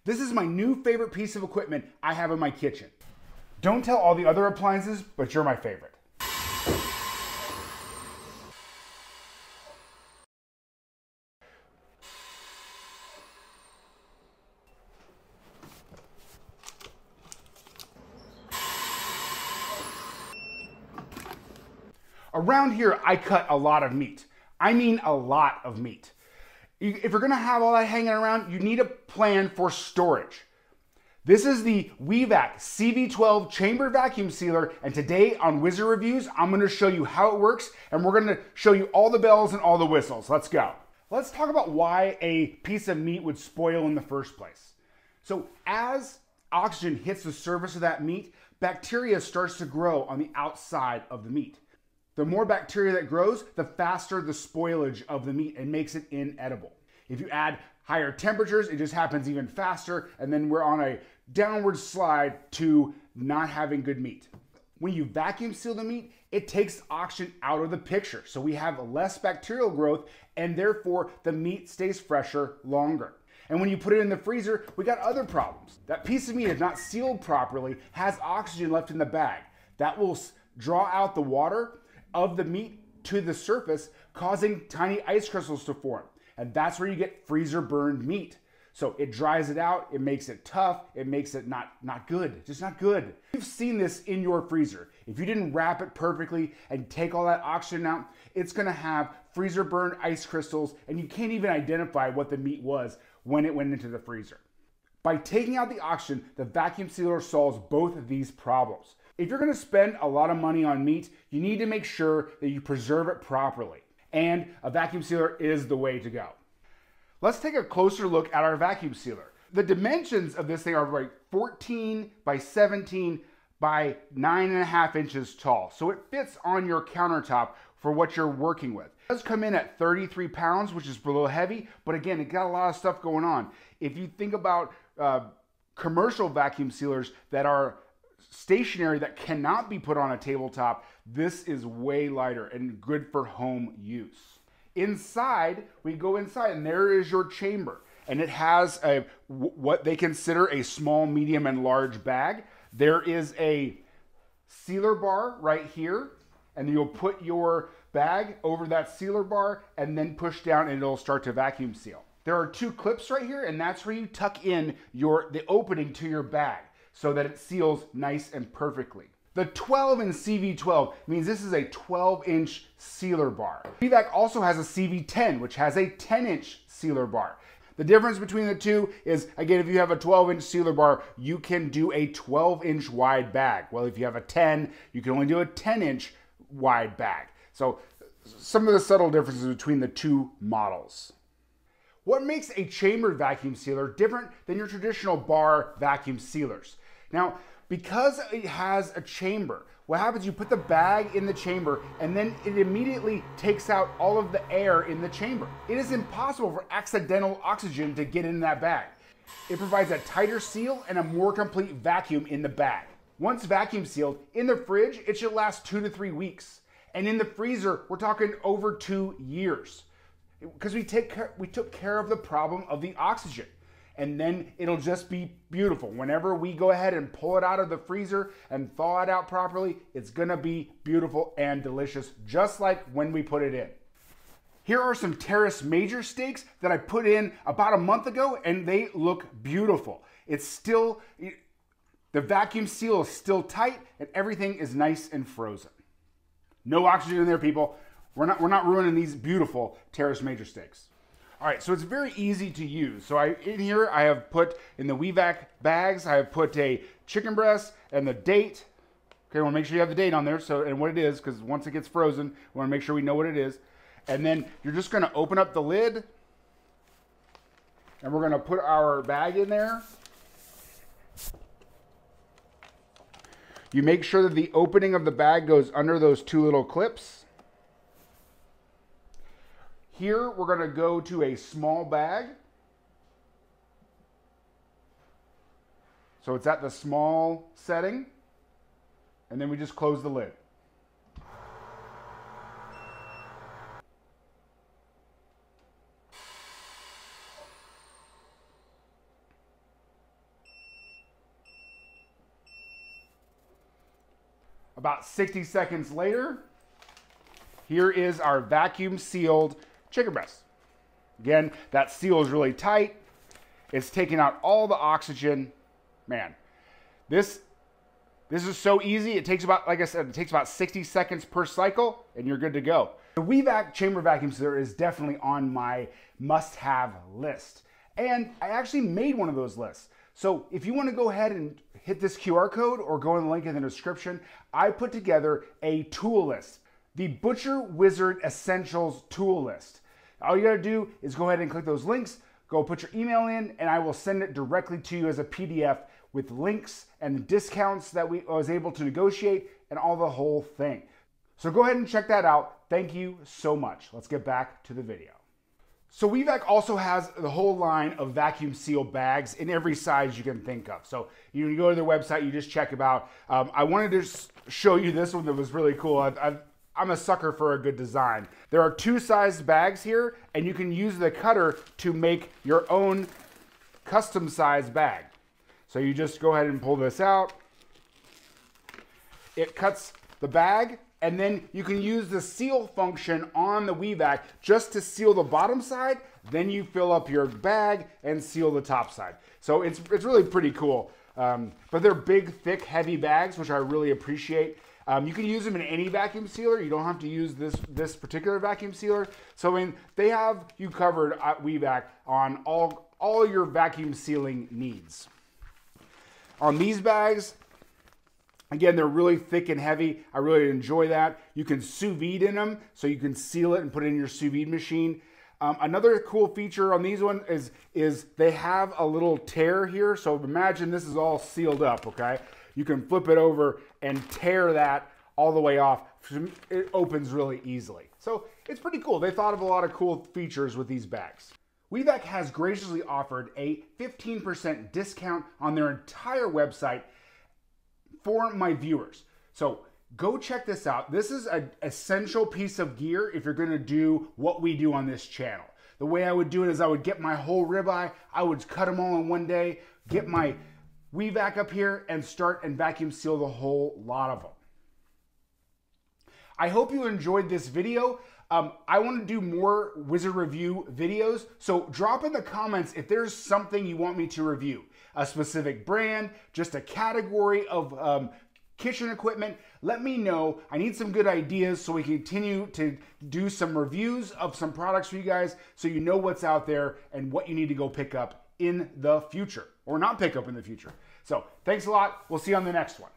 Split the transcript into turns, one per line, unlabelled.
This is my new favorite piece of equipment I have in my kitchen. Don't tell all the other appliances, but you're my favorite. Around here, I cut a lot of meat. I mean a lot of meat. If you're gonna have all that hanging around, you need a plan for storage. This is the WeVac CV12 chamber vacuum sealer, and today on Wizard Reviews, I'm gonna show you how it works, and we're gonna show you all the bells and all the whistles. Let's go. Let's talk about why a piece of meat would spoil in the first place. So as oxygen hits the surface of that meat, bacteria starts to grow on the outside of the meat. The more bacteria that grows, the faster the spoilage of the meat and makes it inedible. If you add higher temperatures, it just happens even faster, and then we're on a downward slide to not having good meat. When you vacuum seal the meat, it takes oxygen out of the picture, so we have less bacterial growth, and therefore the meat stays fresher longer. And when you put it in the freezer, we got other problems. That piece of meat, if not sealed properly, has oxygen left in the bag. That will draw out the water of the meat to the surface, causing tiny ice crystals to form. And that's where you get freezer burned meat. So it dries it out, it makes it tough, it makes it not good, just not good. You've seen this in your freezer. If you didn't wrap it perfectly and take all that oxygen out, it's gonna have freezer burned ice crystals, and you can't even identify what the meat was when it went into the freezer. By taking out the oxygen, the vacuum sealer solves both of these problems. If you're gonna spend a lot of money on meat, you need to make sure that you preserve it properly. And a vacuum sealer is the way to go. Let's take a closer look at our vacuum sealer. The dimensions of this thing are like 14 by 17 by 9.5 inches tall. So it fits on your countertop for what you're working with. It does come in at 33 pounds, which is a little heavy, but again, it got a lot of stuff going on. If you think about commercial vacuum sealers that are stationary that cannot be put on a tabletop, this is way lighter and good for home use. Inside, we go inside and there is your chamber, and it has what they consider a small, medium, and large bag. There is a sealer bar right here, and you'll put your bag over that sealer bar and then push down and it'll start to vacuum seal. There are two clips right here, and that's where you tuck in the opening to your bag so that it seals nice and perfectly. The 12 in CV12 means this is a 12-inch sealer bar. WeVac also has a CV10, which has a 10-inch sealer bar. The difference between the two is, again, if you have a 12-inch sealer bar, you can do a 12-inch wide bag. Well, if you have a 10, you can only do a 10-inch wide bag. So some of the subtle differences between the two models. What makes a chambered vacuum sealer different than your traditional bar vacuum sealers? Now, because it has a chamber, what happens, you put the bag in the chamber and then it immediately takes out all of the air in the chamber. It is impossible for accidental oxygen to get in that bag. It provides a tighter seal and a more complete vacuum in the bag. Once vacuum sealed, in the fridge, it should last 2 to 3 weeks. And in the freezer, we're talking over 2 years. Because we took care of the problem of the oxygen. And then it'll just be beautiful. Whenever we go ahead and pull it out of the freezer and thaw it out properly, it's gonna be beautiful and delicious, just like when we put it in. Here are some Terrace Major steaks that I put in about a month ago, and they look beautiful. It's still, the vacuum seal is still tight, and everything is nice and frozen. No oxygen in there, people. We're not ruining these beautiful Terrace Major steaks. All right, so it's very easy to use. So in here, I have put, in the WeVac bags, I have put a chicken breast and the date. Okay, I wanna make sure you have the date on there and what it is, because once it gets frozen, we wanna make sure we know what it is. And then you're just gonna open up the lid, and we're gonna put our bag in there. You make sure that the opening of the bag goes under those two little clips. Here, we're gonna go to a small bag. So it's at the small setting, and then we just close the lid. About 60 seconds later, here is our vacuum sealed chicken breast. Again, that seal is really tight. It's taking out all the oxygen. Man, this is so easy. It takes about, like I said, it takes about 60 seconds per cycle and you're good to go. The WeVac chamber vacuum sealer is definitely on my must-have list. And I actually made one of those lists. So if you want to go ahead and hit this QR code or go on the link in the description, I put together a tool list, the Butcher Wizard Essentials tool list. All you gotta do is go ahead and click those links, go put your email in, and I will send it directly to you as a PDF with links and discounts that I was able to negotiate and all the whole thing. So go ahead and check that out. Thank you so much. Let's get back to the video. So WeVac also has the whole line of vacuum seal bags in every size you can think of. So you can go to their website, you just check about. I wanted to show you this one that was really cool. I'm a sucker for a good design. There are two sized bags here, and you can use the cutter to make your own custom sized bag. So you just go ahead and pull this out. It cuts the bag, and then you can use the seal function on the WeVac just to seal the bottom side. Then you fill up your bag and seal the top side. So it's really pretty cool. But they're big, thick, heavy bags, which I really appreciate. You can use them in any vacuum sealer. You don't have to use this particular vacuum sealer. So I mean, they have you covered at WeVac on all your vacuum sealing needs. On these bags, again, they're really thick and heavy. I really enjoy that. You can sous vide in them, so you can seal it and put it in your sous vide machine. Another cool feature on these ones is they have a little tear here. So imagine this is all sealed up, okay? You can flip it over and tear that all the way off. It opens really easily. So it's pretty cool. They thought of a lot of cool features with these bags. WeVac has graciously offered a 15% discount on their entire website for my viewers. So go check this out. This is an essential piece of gear if you're gonna do what we do on this channel. The way I would do it is I would get my whole ribeye, I would cut them all in one day, get my WeVac up here and start and vacuum seal the whole lot of them. I hope you enjoyed this video. I want to do more Wizard Review videos, so drop in the comments if there's something you want me to review. A specific brand, just a category of kitchen equipment. Let me know. I need some good ideas so we can continue to do some reviews of some products for you guys so you know what's out there and what you need to go pick up in the future or not pick up in the future. So thanks a lot. We'll see you on the next one.